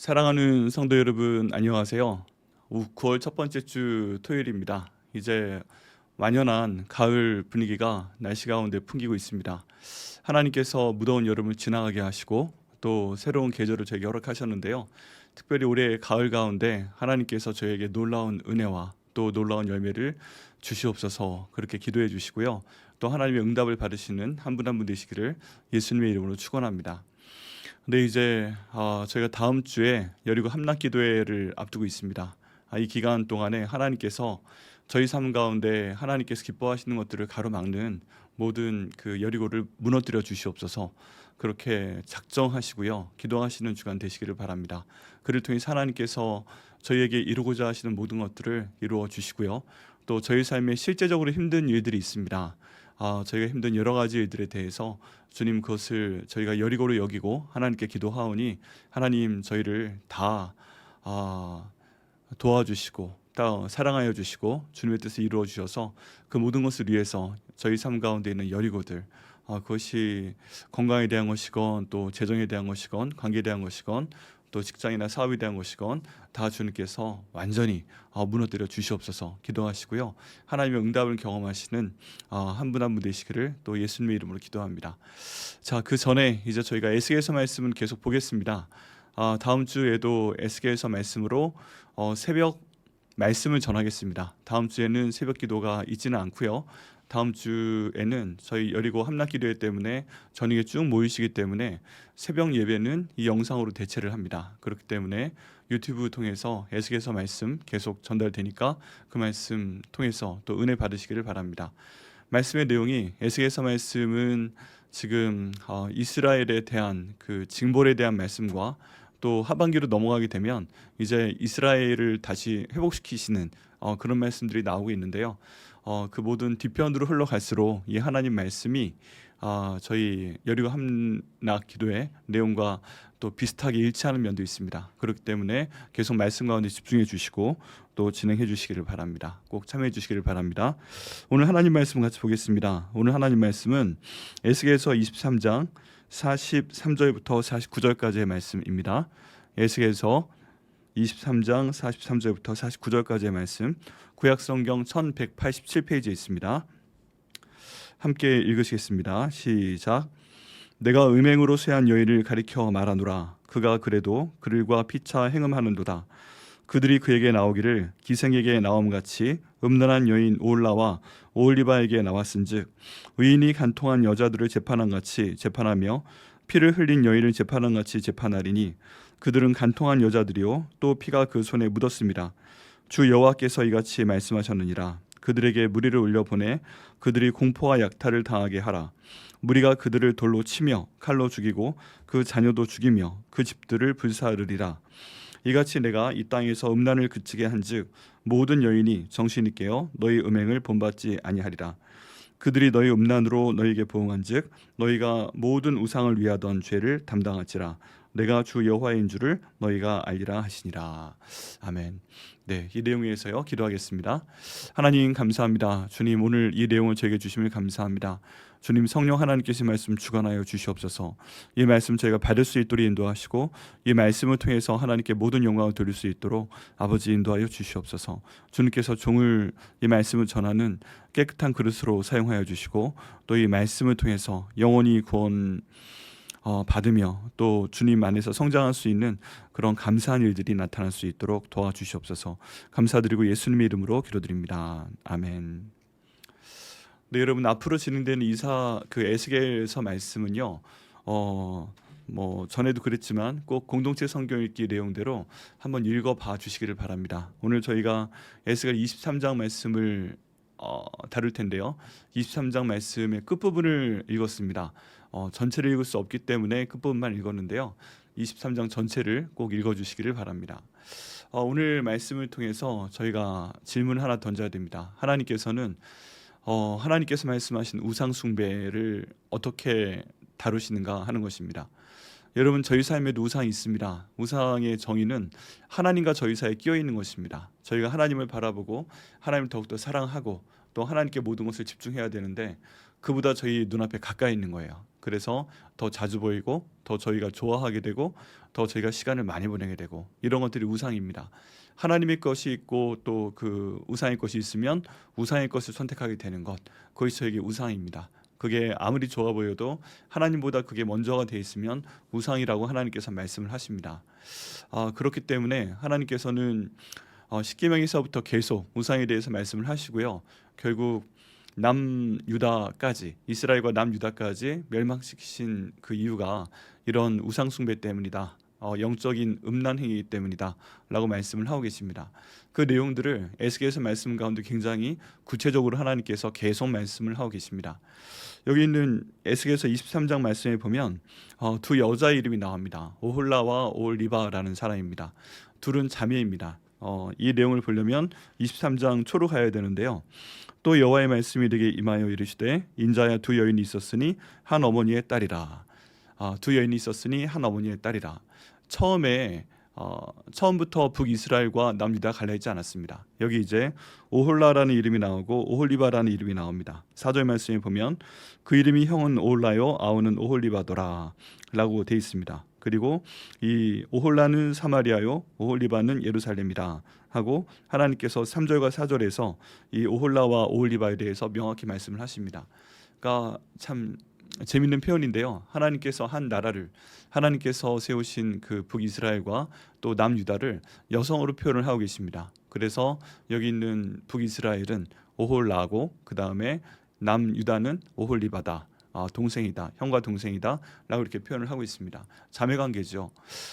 사랑하는 성도 여러분, 안녕하세요. 9월 첫 번째 주 토요일입니다. 이제 완연한 가을 분위기가 날씨 가운데 풍기고 있습니다. 하나님께서 무더운 여름을 지나가게 하시고 또 새로운 계절을 저에게 허락하셨는데요. 특별히 올해 가을 가운데 하나님께서 저에게 놀라운 은혜와 또 놀라운 열매를 주시옵소서, 그렇게 기도해 주시고요. 또 하나님의 응답을 받으시는 한 분 한 분 되시기를 예수님의 이름으로 축원합니다. 근데 이제 저희가 다음 주에 여리고 함락기도회를 앞두고 있습니다. 이 기간 동안에 하나님께서 저희 삶 가운데 하나님께서 기뻐하시는 것들을 가로막는 모든 그 여리고를 무너뜨려 주시옵소서, 그렇게 작정하시고요, 기도하시는 주간 되시기를 바랍니다. 그를 통해 하나님께서 저희에게 이루고자 하시는 모든 것들을 이루어 주시고요. 또 저희 삶에 실제적으로 힘든 일들이 있습니다. 저희가 힘든 여러 가지 일들에 대해서 주님, 그것을 저희가 여리고로 여기고 하나님께 기도하오니 하나님 저희를 다 도와주시고 다 사랑하여 주시고 주님의 뜻을 이루어 주셔서 그 모든 것을 위해서 저희 삶 가운데 있는 여리고들, 그것이 건강에 대한 것이건 또 재정에 대한 것이건 관계에 대한 것이건 또 직장이나 사업에 대한 것이건 다 주님께서 완전히 무너뜨려 주시옵소서 기도하시고요. 하나님의 응답을 경험하시는 한 분 한 분 되시기를 또 예수님의 이름으로 기도합니다. 자, 그 전에 이제 저희가 에스겔서 말씀은 계속 보겠습니다. 다음 주에도 에스겔서 말씀으로 새벽 말씀을 전하겠습니다. 다음 주에는 새벽 기도가 있지는 않고요. 다음 주에는 저희 여리고 함락기도회 때문에 저녁에 쭉 모이시기 때문에 새벽 예배는 이 영상으로 대체를 합니다. 그렇기 때문에 유튜브 통해서 에스겔서 말씀 계속 전달되니까 그 말씀 통해서 또 은혜 받으시기를 바랍니다. 말씀의 내용이, 에스겔서 말씀은 지금 이스라엘에 대한 그 징벌에 대한 말씀과 또 하반기로 넘어가게 되면 이제 이스라엘을 다시 회복시키시는 그런 말씀들이 나오고 있는데요. 그 모든 뒤편으로 흘러갈수록 이 하나님 말씀이 저희 여리고 함락 기도의 내용과 또 비슷하게 일치하는 면도 있습니다. 그렇기 때문에 계속 말씀 가운데 집중해 주시고 또 진행해 주시기를 바랍니다. 꼭 참여해 주시기를 바랍니다. 오늘 하나님 말씀 같이 보겠습니다. 오늘 하나님 말씀은 에스겔서 23장 43절부터 49절까지의 말씀입니다. 에스겔서 23장 43절부터 49절까지의 말씀, 구약성경 1187페이지에 있습니다. 함께 읽으시겠습니다. 시작. 내가 음행으로 쇠한 여인을 가리켜 말하노라. 그가 그래도 그들과 피차 행음하는도다. 그들이 그에게 나오기를 기생에게 나옴같이 음란한 여인 오홀라와 오홀리바에게 나왔은즉 의인이 간통한 여자들을 재판함같이 재판하며 피를 흘린 여인을 재판함같이 재판하리니 그들은 간통한 여자들이요 또 피가 그 손에 묻었습니다. 주 여호와께서 이같이 말씀하셨느니라. 그들에게 무리를 올려보내 그들이 공포와 약탈을 당하게 하라. 무리가 그들을 돌로 치며 칼로 죽이고 그 자녀도 죽이며 그 집들을 불사르리라. 이같이 내가 이 땅에서 음란을 그치게 한즉 모든 여인이 정신이 깨어 너희 음행을 본받지 아니하리라. 그들이 너희 음란으로 너희에게 보응한즉 너희가 모든 우상을 위하던 죄를 담당할지라. 내가 주 여호와인 줄을 너희가 알리라 하시니라. 아멘. 네, 이 내용에서요 기도하겠습니다. 하나님 감사합니다. 주님, 오늘 이 내용을 저에게 주심을 감사합니다. 주님, 성령 하나님께서 말씀 주관하여 주시옵소서. 이 말씀 저희가 받을 수 있도록 인도하시고 이 말씀을 통해서 하나님께 모든 영광을 돌릴 수 있도록 아버지 인도하여 주시옵소서. 주님께서 종을 이 말씀을 전하는 깨끗한 그릇으로 사용하여 주시고 또 이 말씀을 통해서 영원히 구원 받으며 또 주님 안에서 성장할 수 있는 그런 감사한 일들이 나타날 수 있도록 도와주시옵소서. 감사드리고 예수님의 이름으로 기도드립니다. 아멘. 네, 여러분, 앞으로 진행되는 그 에스겔서 말씀은요, 전에도 그랬지만 꼭 공동체 성경 읽기 내용대로 한번 읽어봐 주시기를 바랍니다. 오늘 저희가 에스겔 23장 말씀을 다룰 텐데요. 23장 말씀의 끝부분을 읽었습니다. 전체를 읽을 수 없기 때문에 끝부분만 읽었는데요. 23장 전체를 꼭 읽어주시기를 바랍니다. 오늘 말씀을 통해서 저희가 질문 하나 던져야 됩니다. 하나님께서 말씀하신 우상 숭배를 어떻게 다루시는가 하는 것입니다. 여러분, 저희 삶에도 우상이 있습니다. 우상의 정의는 하나님과 저희 사이에 끼어 있는 것입니다. 저희가 하나님을 바라보고 하나님을 더욱더 사랑하고 또 하나님께 모든 것을 집중해야 되는데 그보다 저희 눈앞에 가까이 있는 거예요. 그래서 더 자주 보이고 더 저희가 좋아하게 되고 더 저희가 시간을 많이 보내게 되고 이런 것들이 우상입니다. 하나님의 것이 있고 또 그 우상의 것이 있으면 우상의 것을 선택하게 되는 것, 그것이 저에게 우상입니다. 그게 아무리 좋아 보여도 하나님보다 그게 먼저가 돼 있으면 우상이라고 하나님께서 말씀을 하십니다. 그렇기 때문에 하나님께서는 십계명에서부터 계속 우상에 대해서 말씀을 하시고요. 결국 남유다까지, 이스라엘과 남유다까지 멸망시키신 그 이유가 이런 우상 숭배 때문이다. 영적인 음란 행위이기 때문이다 라고 말씀을 하고 계십니다. 그 내용들을 에스겔서 말씀 가운데 굉장히 구체적으로 하나님께서 계속 말씀을 하고 계십니다. 여기 있는 에스겔서 23장 말씀에 보면 두 여자 이름이 나옵니다. 오홀라와 오홀리바라는 사람입니다. 둘은 자매입니다. 이 내용을 보려면 23장 초로 가야 되는데요. 또 여호와의 말씀이 내게 임하여 이르시되 인자야 두 여인이 있었으니 한 어머니의 딸이라. 두 여인이 있었으니 한 어머니의 딸이라. 처음부터 북이스라엘과 남유다 갈라지지 않았습니다. 여기 이제 오홀라라는 이름이 나오고 오홀리바라는 이름이 나옵니다. 4절 말씀에 보면 그 이름이 형은 오홀라요 아우는 오홀리바더라 라고 되어 있습니다. 그리고 이 오홀라는 사마리아요 오홀리바는 예루살렘이라 하고 하나님께서 3절과 4절에서 이 오홀라와 오홀리바에 대해서 명확히 말씀을 하십니다. 그러니까 참 재밌는 표현인데요. 하나님께서 한 나라를, 하나님께서 세우신 그 북이스라엘과 또 남유다를 여성으로 표현을 하고 계십니다. 그래서 여기 있는 북이스라엘은 오홀라고 그 다음에 남유다는 오홀리바다, 동생이다, 형과 동생이다 라고 이렇게 표현을 하고 있습니다. 자매관계죠.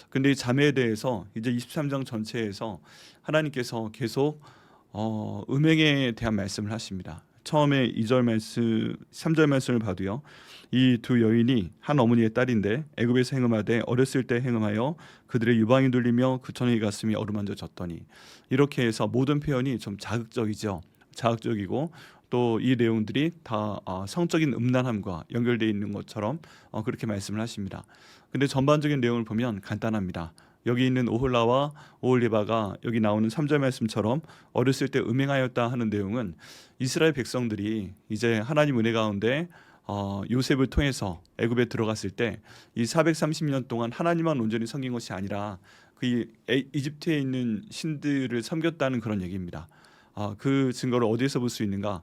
근데 이 자매에 대해서 이제 23장 전체에서 하나님께서 계속 음행에 대한 말씀을 하십니다. 처음에 2절 말씀, 3절 말씀을 봐도요. 이 두 여인이 한 어머니의 딸인데 애굽에서 행음하되 어렸을 때 행음하여 그들의 유방이 눌리며 그 처녀의 가슴이 어루만져 졌더니, 이렇게 해서 모든 표현이 좀 자극적이죠. 자극적이고 또 이 내용들이 다 성적인 음란함과 연결되어 있는 것처럼 그렇게 말씀을 하십니다. 근데 전반적인 내용을 보면 간단합니다. 여기 있는 오홀라와 오홀리바가 여기 나오는 3절 말씀처럼 어렸을 때 음행하였다 하는 내용은 이스라엘 백성들이 이제 하나님 은혜 가운데 요셉을 통해서 애굽에 들어갔을 때 이 430년 동안 하나님만 온전히 섬긴 것이 아니라 그 이집트에 있는 신들을 섬겼다는 그런 얘기입니다. 그 증거를 어디에서 볼 수 있는가?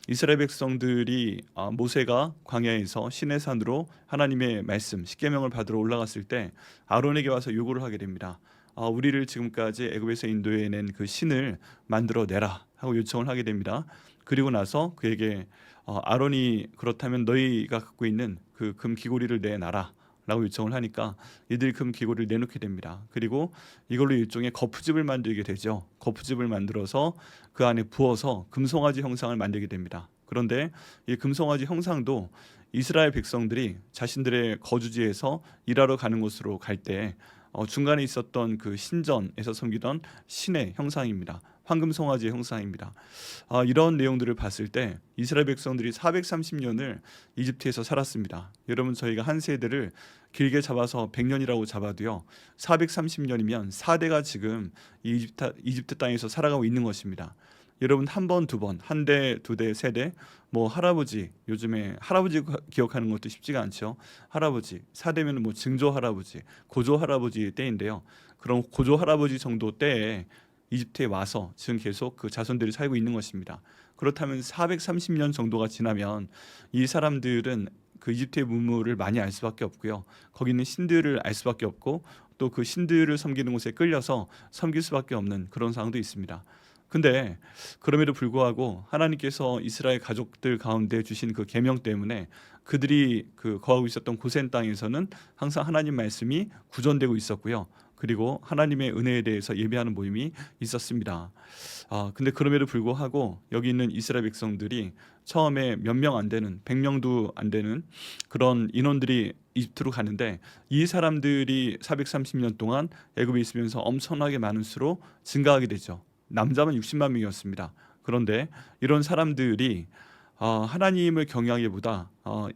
이스라엘 백성들이 모세가 광야에서 시내산으로 하나님의 말씀 십계명을 받으러 올라갔을 때 아론에게 와서 요구를 하게 됩니다. 우리를 지금까지 애굽에서 인도해낸 그 신을 만들어내라 하고 요청을 하게 됩니다. 그리고 나서 그에게 아론이 그렇다면 너희가 갖고 있는 그 금 귀고리를 내놔라 라고 요청을 하니까 이들이 금 귀고리를 내놓게 됩니다. 그리고 이걸로 일종의 거푸집을 만들게 되죠. 거푸집을 만들어서 그 안에 부어서 금송아지 형상을 만들게 됩니다. 그런데 이 금송아지 형상도 이스라엘 백성들이 자신들의 거주지에서 일하러 가는 곳으로 갈 때 중간에 있었던 그 신전에서 섬기던 신의 형상입니다. 황금송아지의 형상입니다. 이런 내용들을 봤을 때 이스라엘 백성들이 430년을 이집트에서 살았습니다. 여러분, 저희가 한 세대를 길게 잡아서 100년이라고 잡아도요 430년이면 4대가 지금 이집트 땅에서 살아가고 있는 것입니다. 여러분, 한 번, 두 번, 한 대, 두 대, 세 대, 뭐 할아버지, 요즘에 할아버지 기억하는 것도 쉽지가 않죠. 할아버지, 4대면 뭐 증조 할아버지, 고조 할아버지 때인데요. 그럼 고조 할아버지 정도 때에 이집트에 와서 지금 계속 그 자손들이 살고 있는 것입니다. 그렇다면 430년 정도가 지나면 이 사람들은 그 이집트의 문물을 많이 알 수밖에 없고요. 거기 있는 신들을 알 수밖에 없고 또 그 신들을 섬기는 곳에 끌려서 섬길 수밖에 없는 그런 상황도 있습니다. 근데 그럼에도 불구하고 하나님께서 이스라엘 가족들 가운데 주신 그 계명 때문에 그들이 그 거하고 있었던 고센 땅에서는 항상 하나님 말씀이 구전되고 있었고요. 그리고 하나님의 은혜에 대해서 예배하는 모임이 있었습니다. 근데 그럼에도 불구하고 여기 있는 이스라엘 백성들이 처음에 몇 명 안 되는, 100명도 안 되는 그런 인원들이 이집트로 가는데 이 사람들이 430년 동안 애굽에 있으면서 엄청나게 많은 수로 증가하게 되죠. 남자만 60만 명이었습니다. 그런데 이런 사람들이 하나님을 경외하기보다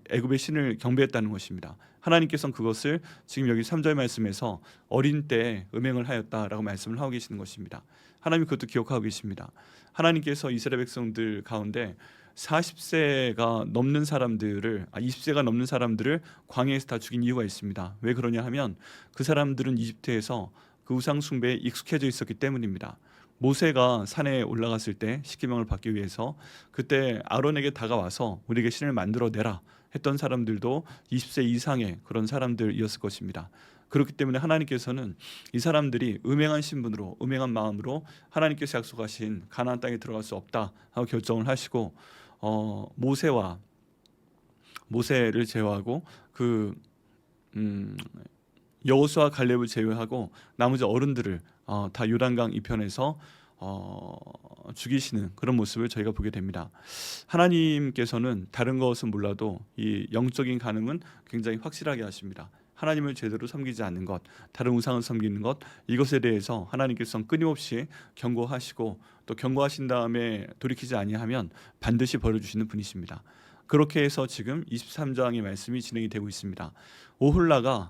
애굽의 신을 경배했다는 것입니다. 하나님께서는 그것을 지금 여기 3절 말씀에서 어린 때에 음행을 하였다라고 말씀을 하고 계시는 것입니다. 하나님 그것도 기억하고 계십니다. 하나님께서 이스라엘 백성들 가운데 40세가 넘는 사람들을 20세가 넘는 사람들을 광야에서 다 죽인 이유가 있습니다. 왜 그러냐 하면 그 사람들은 이집트에서 그 우상 숭배에 익숙해져 있었기 때문입니다. 모세가 산에 올라갔을 때 십계명을 받기 위해서 그때 아론에게 다가와서 우리에게 신을 만들어 내라 했던 사람들도 20세 이상의 그런 사람들이었을 것입니다. 그렇기 때문에 하나님께서는 이 사람들이 음행한 신분으로 음행한 마음으로 하나님께서 약속하신 가나안 땅에 들어갈 수 없다 하고 결정을 하시고 모세를 제외하고 여호수아 갈렙을 제외하고 나머지 어른들을 다 요단강 이편에서 죽이시는 그런 모습을 저희가 보게 됩니다. 하나님께서는 다른 것은 몰라도 이 영적인 간음은 굉장히 확실하게 하십니다. 하나님을 제대로 섬기지 않는 것, 다른 우상을 섬기는 것, 이것에 대해서 하나님께서는 끊임없이 경고하시고 또 경고하신 다음에 돌이키지 아니하면 반드시 벌어주시는 분이십니다. 그렇게 해서 지금 23장의 말씀이 진행이 되고 있습니다. 오홀라가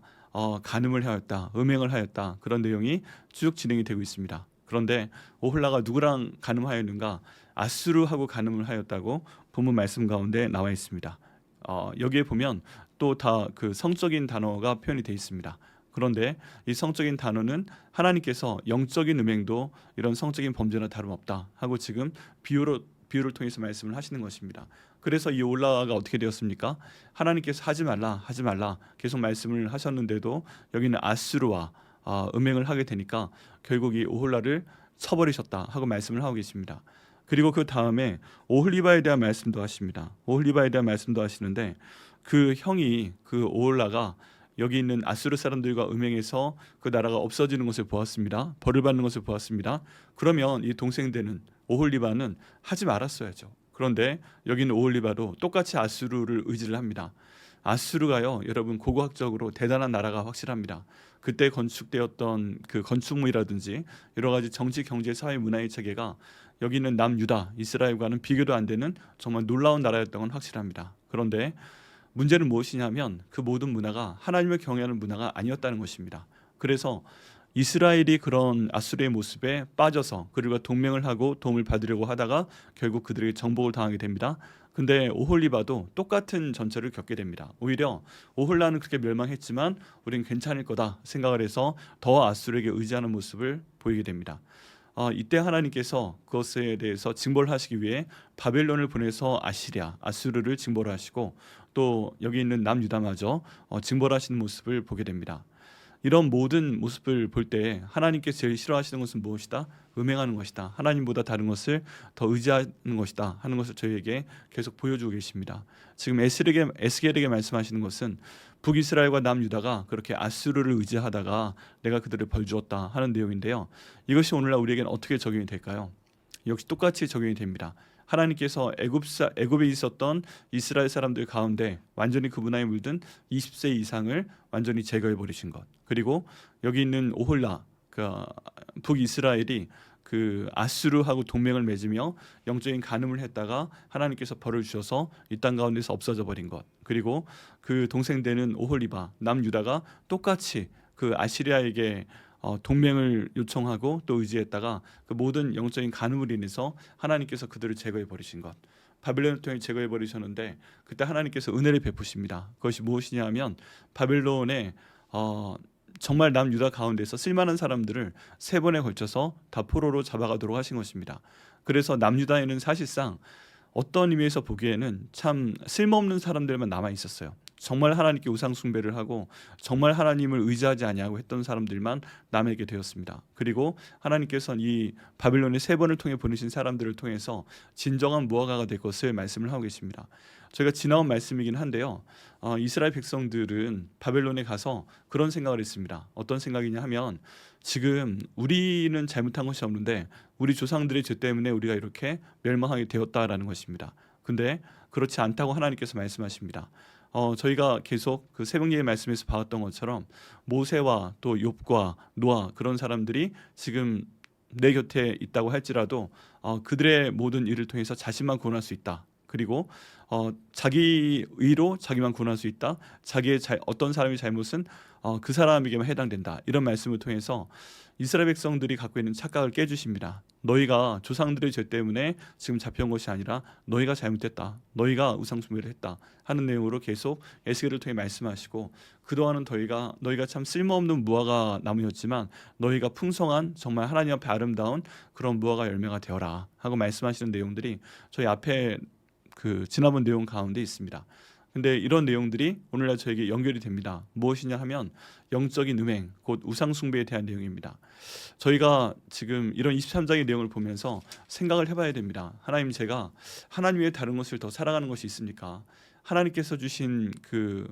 간음을 하였다, 음행을 하였다, 그런 내용이 쭉 진행이 되고 있습니다. 그런데 오홀라가 누구랑 간음하였는가? 아수르하고 간음을 하였다고 본문 말씀 가운데 나와 있습니다. 여기에 보면 또 다 그 성적인 단어가 표현이 되어 있습니다. 그런데 이 성적인 단어는 하나님께서 영적인 음행도 이런 성적인 범죄나 다름없다 하고 지금 비유를 통해서 말씀을 하시는 것입니다. 그래서 이 오홀라가 어떻게 되었습니까? 하나님께서 하지 말라 계속 말씀을 하셨는데도 여기는 아수르와 음행을 하게 되니까 결국 이 오홀라를 쳐버리셨다 하고 말씀을 하고 계십니다. 그리고 그 다음에 오홀리바에 대한 말씀도 하십니다. 오홀리바에 대한 말씀도 하시는데 그 형이 그 오홀라가 여기 있는 아수르 사람들과 음행해서 그 나라가 없어지는 것을 보았습니다. 벌을 받는 것을 보았습니다. 그러면 이 동생되는 오홀리바는 하지 말았어야죠. 그런데 여기는 오홀리바도 똑같이 아수르를 의지를 합니다. 아수르가요, 여러분 고고학적으로 대단한 나라가 확실합니다. 그때 건축되었던 그 건축물이라든지 여러 가지 정치, 경제, 사회, 문화의 체계가 여기는 남유다, 이스라엘과는 비교도 안 되는 정말 놀라운 나라였던 건 확실합니다. 그런데 문제는 무엇이냐면 그 모든 문화가 하나님을 경외하는 문화가 아니었다는 것입니다. 그래서 이스라엘이 그런 아수르의 모습에 빠져서 그들과 동맹을 하고 도움을 받으려고 하다가 결국 그들에게 정복을 당하게 됩니다. 근데 오홀리바도 똑같은 전철을 겪게 됩니다. 오히려 오홀라는 그렇게 멸망했지만 우리는 괜찮을 거다 생각을 해서 더 아수르에게 의지하는 모습을 보이게 됩니다. 이때 하나님께서 그것에 대해서 징벌을 하시기 위해 바벨론을 보내서 아수르를 징벌을 하시고 또 여기 있는 남유다마저 징벌하시는 모습을 보게 됩니다. 이런 모든 모습을 볼 때 하나님께서 제일 싫어하시는 것은 무엇이다? 음행하는 것이다. 하나님보다 다른 것을 더 의지하는 것이다 하는 것을 저희에게 계속 보여주고 계십니다. 지금 에스겔에게 말씀하시는 것은 북이스라엘과 남유다가 그렇게 아수르를 의지하다가 내가 그들을 벌주었다 하는 내용인데요. 이것이 오늘날 우리에게는 어떻게 적용이 될까요? 역시 똑같이 적용이 됩니다. 하나님께서 애굽에 있었던 이스라엘 사람들 가운데 완전히 그 문화에 물든 20세 이상을 완전히 제거해 버리신 것. 그리고 여기 있는 오홀라, 그 북이스라엘이 그 아수르하고 동맹을 맺으며 영적인 간음을 했다가 하나님께서 벌을 주셔서 이 땅 가운데서 없어져 버린 것. 그리고 그 동생 되는 오홀리바, 남유다가 똑같이 그 아시리아에게 동맹을 요청하고 또 의지했다가 그 모든 영적인 간음을 인해서 하나님께서 그들을 제거해 버리신 것. 바벨론을 통해 제거해 버리셨는데 그때 하나님께서 은혜를 베푸십니다. 그것이 무엇이냐 하면 바벨론에 정말 남유다 가운데서 쓸만한 사람들을 3번에 걸쳐서 다 포로로 잡아가도록 하신 것입니다. 그래서 남유다에는 사실상 어떤 의미에서 보기에는 참 쓸모없는 사람들만 남아 있었어요. 정말 하나님께 우상 숭배를 하고 정말 하나님을 의지하지 아니하고 했던 사람들만 남게 되었습니다. 그리고 하나님께서는 이 바벨론의 3번을 통해 보내신 사람들을 통해서 진정한 무화과가 될 것을 말씀을 하고 계십니다. 저희가 지나온 말씀이긴 한데요. 이스라엘 백성들은 바벨론에 가서 그런 생각을 했습니다. 어떤 생각이냐 하면 지금 우리는 잘못한 것이 없는데 우리 조상들의 죄 때문에 우리가 이렇게 멸망하게 되었다라는 것입니다. 근데 그렇지 않다고 하나님께서 말씀하십니다. 저희가 계속 그 새벽예의 말씀에서 봐왔던 것처럼 모세와 또 욥과 노아 그런 사람들이 지금 내 곁에 있다고 할지라도 그들의 모든 일을 통해서 자신만 구원할 수 있다. 그리고 자기 의로 자기만 구원할 수 있다. 어떤 사람의 잘못은 그 사람에게만 해당된다. 이런 말씀을 통해서 이스라엘 백성들이 갖고 있는 착각을 깨주십니다. 너희가 조상들의 죄 때문에 지금 잡혀온 것이 아니라 너희가 잘못했다. 너희가 우상 숭배를 했다 하는 내용으로 계속 에스겔을 통해 말씀하시고, 그동안은 너희가 참 쓸모없는 무화과 나무였지만 너희가 풍성한 정말 하나님 앞에 아름다운 그런 무화과 열매가 되어라 하고 말씀하시는 내용들이 저희 앞에 그 지난번 내용 가운데 있습니다. 근데 이런 내용들이 오늘날 저에게 연결이 됩니다. 무엇이냐 하면 영적인 음행, 곧 우상 숭배에 대한 내용입니다. 저희가 지금 이런 23장의 내용을 보면서 생각을 해봐야 됩니다. 하나님, 제가 하나님 외에 다른 것을 더 사랑하는 것이 있습니까? 하나님께서 주신 그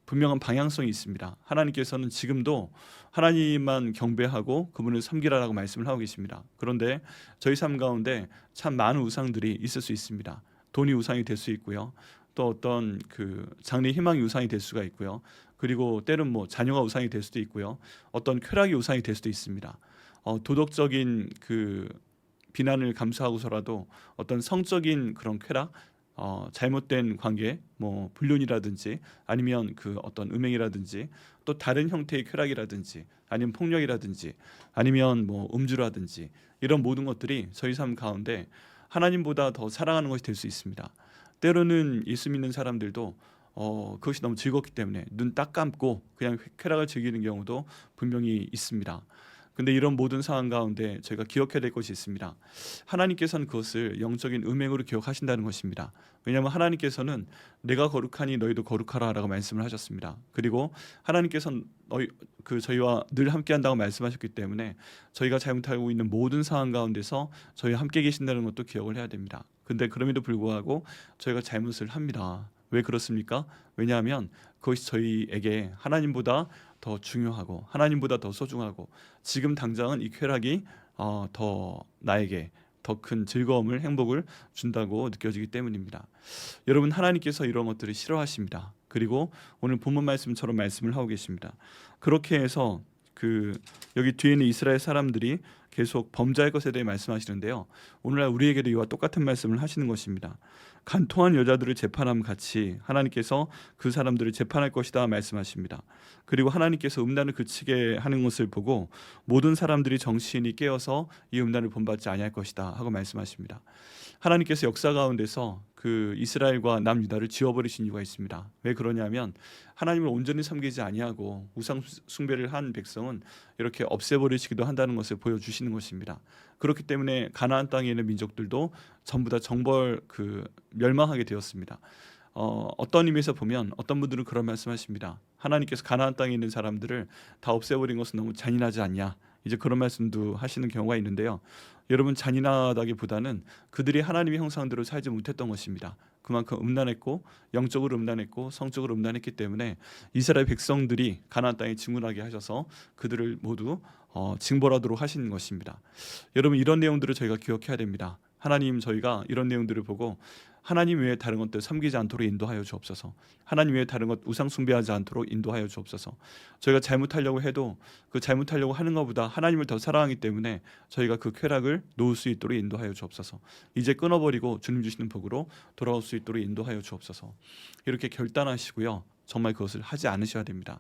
분명한 방향성이 있습니다. 하나님께서는 지금도 하나님만 경배하고 그분을 섬기라라고 말씀을 하고 계십니다. 그런데 저희 삶 가운데 참 많은 우상들이 있을 수 있습니다. 돈이 우상이 될 수 있고요. 또 어떤 그 장래 희망이 우상이 될 수가 있고요. 그리고 때론 뭐 자녀가 우상이 될 수도 있고요. 어떤 쾌락이 우상이 될 수도 있습니다. 도덕적인 그 비난을 감수하고서라도 어떤 성적인 그런 쾌락, 잘못된 관계, 뭐 불륜이라든지 아니면 그 어떤 음행이라든지 또 다른 형태의 쾌락이라든지 아니면 폭력이라든지 아니면 뭐 음주라든지 이런 모든 것들이 저희 삶 가운데 하나님보다 더 사랑하는 것이 될 수 있습니다. 때로는 예수 믿는 사람들도 그것이 너무 즐겁기 때문에 눈 딱 감고 그냥 쾌락을 즐기는 경우도 분명히 있습니다. 근데 이런 모든 상황 가운데 저희가 기억해야 될 것이 있습니다. 하나님께서는 그것을 영적인 음행으로 기억하신다는 것입니다. 왜냐하면 하나님께서는 내가 거룩하니 너희도 거룩하라라고 말씀을 하셨습니다. 그리고 하나님께서는 저희와 늘 함께한다고 말씀하셨기 때문에 저희가 잘못하고 있는 모든 상황 가운데서 저희와 함께 계신다는 것도 기억을 해야 됩니다. 근데 그럼에도 불구하고 저희가 잘못을 합니다. 왜 그렇습니까? 왜냐하면 그것이 저희에게 하나님보다 더 중요하고 하나님보다 더 소중하고 지금 당장은 이 쾌락이 더 나에게 더 큰 즐거움을, 행복을 준다고 느껴지기 때문입니다. 여러분, 하나님께서 이런 것들을 싫어하십니다. 그리고 오늘 본문 말씀처럼 말씀을 하고 계십니다. 그렇게 해서 여기 뒤에 있는 이스라엘 사람들이 계속 범죄할 것에 대해 말씀하시는데요. 오늘날 우리에게도 이와 똑같은 말씀을 하시는 것입니다. 간통한 여자들을 재판함 같이 하나님께서 그 사람들을 재판할 것이다 말씀하십니다. 그리고 하나님께서 음란을 그치게 하는 것을 보고 모든 사람들이 정신이 깨어서 이 음란을 본받지 아니할 것이다 하고 말씀하십니다. 하나님께서 역사 가운데서 그 이스라엘과 남유다를 지워버리신 이유가 있습니다. 왜 그러냐면 하나님을 온전히 섬기지 아니하고 우상 숭배를 한 백성은 이렇게 없애버리시기도 한다는 것을 보여주시는 것입니다. 그렇기 때문에 가나안 땅에 있는 민족들도 전부 다 멸망하게 되었습니다. 어떤 의미에서 보면 어떤 분들은 그런 말씀하십니다. 하나님께서 가나안 땅에 있는 사람들을 다 없애버린 것은 너무 잔인하지 않냐, 이제 그런 말씀도 하시는 경우가 있는데요. 여러분, 잔인하다기보다는 그들이 하나님의 형상대로 살지 못했던 것입니다. 그만큼 음란했고 영적으로 음란했고 성적으로 음란했기 때문에 이스라엘 백성들이 가나안 땅에 진군하게 하셔서 그들을 모두 징벌하도록 하신 것입니다. 여러분, 이런 내용들을 저희가 기억해야 됩니다. 하나님, 저희가 이런 내용들을 보고 하나님 외에 다른 것들 섬기지 않도록 인도하여 주옵소서. 하나님 외에 다른 것 우상 숭배하지 않도록 인도하여 주옵소서. 저희가 잘못하려고 해도 그 잘못하려고 하는 것보다 하나님을 더 사랑하기 때문에 저희가 그 쾌락을 놓을 수 있도록 인도하여 주옵소서. 이제 끊어버리고 주님 주시는 복으로 돌아올 수 있도록 인도하여 주옵소서. 이렇게 결단하시고요. 정말 그것을 하지 않으셔야 됩니다.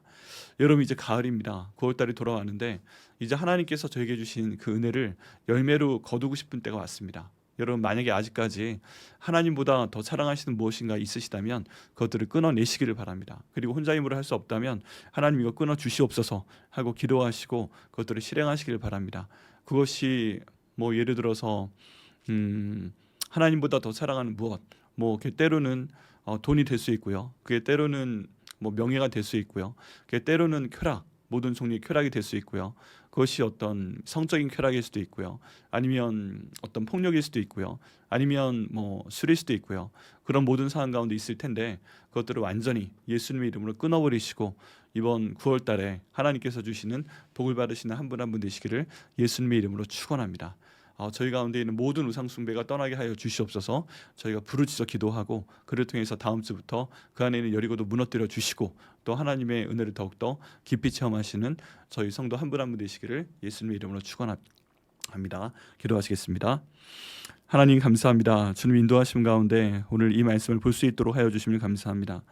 여러분, 이제 가을입니다. 9월달이 돌아왔는데 이제 하나님께서 저에게 주신 그 은혜를 열매로 거두고 싶은 때가 왔습니다. 여러분, 만약에 아직까지 하나님보다 더 사랑하시는 무엇인가 있으시다면 그것들을 끊어내시기를 바랍니다. 그리고 혼자 힘으로 할 수 없다면 하나님 이거 끊어 주시옵소서 하고 기도하시고 그것들을 실행하시기를 바랍니다. 그것이 뭐 예를 들어서 하나님보다 더 사랑하는 무엇, 뭐 때로는 돈이 될 수 있고요. 그게 때로는 뭐 명예가 될 수 있고요. 그게 때로는 쾌락, 모든 종류의 쾌락이 될 수 있고요. 그것이 어떤 성적인 쾌락일 수도 있고요. 아니면 어떤 폭력일 수도 있고요. 아니면 뭐 술일 수도 있고요. 그런 모든 상황 가운데 있을 텐데 그것들을 완전히 예수님의 이름으로 끊어버리시고 이번 9월 달에 하나님께서 주시는 복을 받으시는 한 분 한 분 되시기를 예수님의 이름으로 축원합니다. 저희 가운데 있는 모든 우상 숭배가 떠나게 하여 주시옵소서. 저희가 부르짖어 기도하고 그를 통해서 다음 주부터 그 안에 있는 여리고도 무너뜨려 주시고 또 하나님의 은혜를 더욱더 깊이 체험하시는 저희 성도 한 분 한 분 되시기를 예수님의 이름으로 축원합니다. 기도하시겠습니다. 하나님 감사합니다. 주님 인도하심 가운데 오늘 이 말씀을 볼 수 있도록 하여 주시면 감사합니다.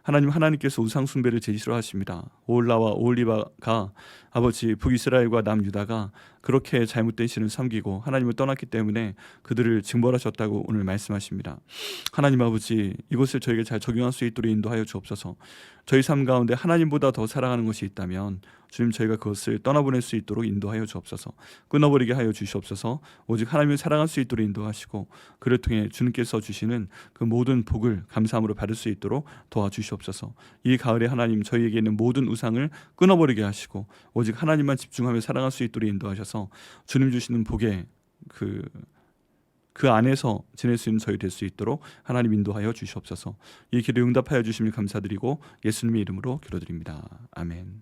하나님께서 우상 숭배를 제일 싫어하십니다. 오홀라와 오홀리바가 아버지 북이스라엘과 남유다가 그렇게 잘못된 신을 섬기고 하나님을 떠났기 때문에 그들을 징벌하셨다고 오늘 말씀하십니다. 하나님 아버지, 이것을 저에게 잘 적용할 수 있도록 인도하여 주옵소서. 저희 삶 가운데 하나님보다 더 사랑하는 것이 있다면 주님, 저희가 그것을 떠나보낼 수 있도록 인도하여 주옵소서. 끊어버리게 하여 주시옵소서. 오직 하나님을 사랑할 수 있도록 인도하시고 그를 통해 주님께서 주시는 그 모든 복을 감사함으로 받을 수 있도록 도와주시옵소서. 이 가을에 하나님, 저희에게 있는 모든 우상을 끊어버리게 하시고 오직 하나님만 집중하며 사랑할 수 있도록 인도하셔서 주님 주시는 복에 그 안에서 지낼 수 있는 저희 될 수 있도록 하나님 인도하여 주시옵소서. 이 기도 응답하여 주시면 감사드리고 예수님의 이름으로 기도드립니다. 아멘.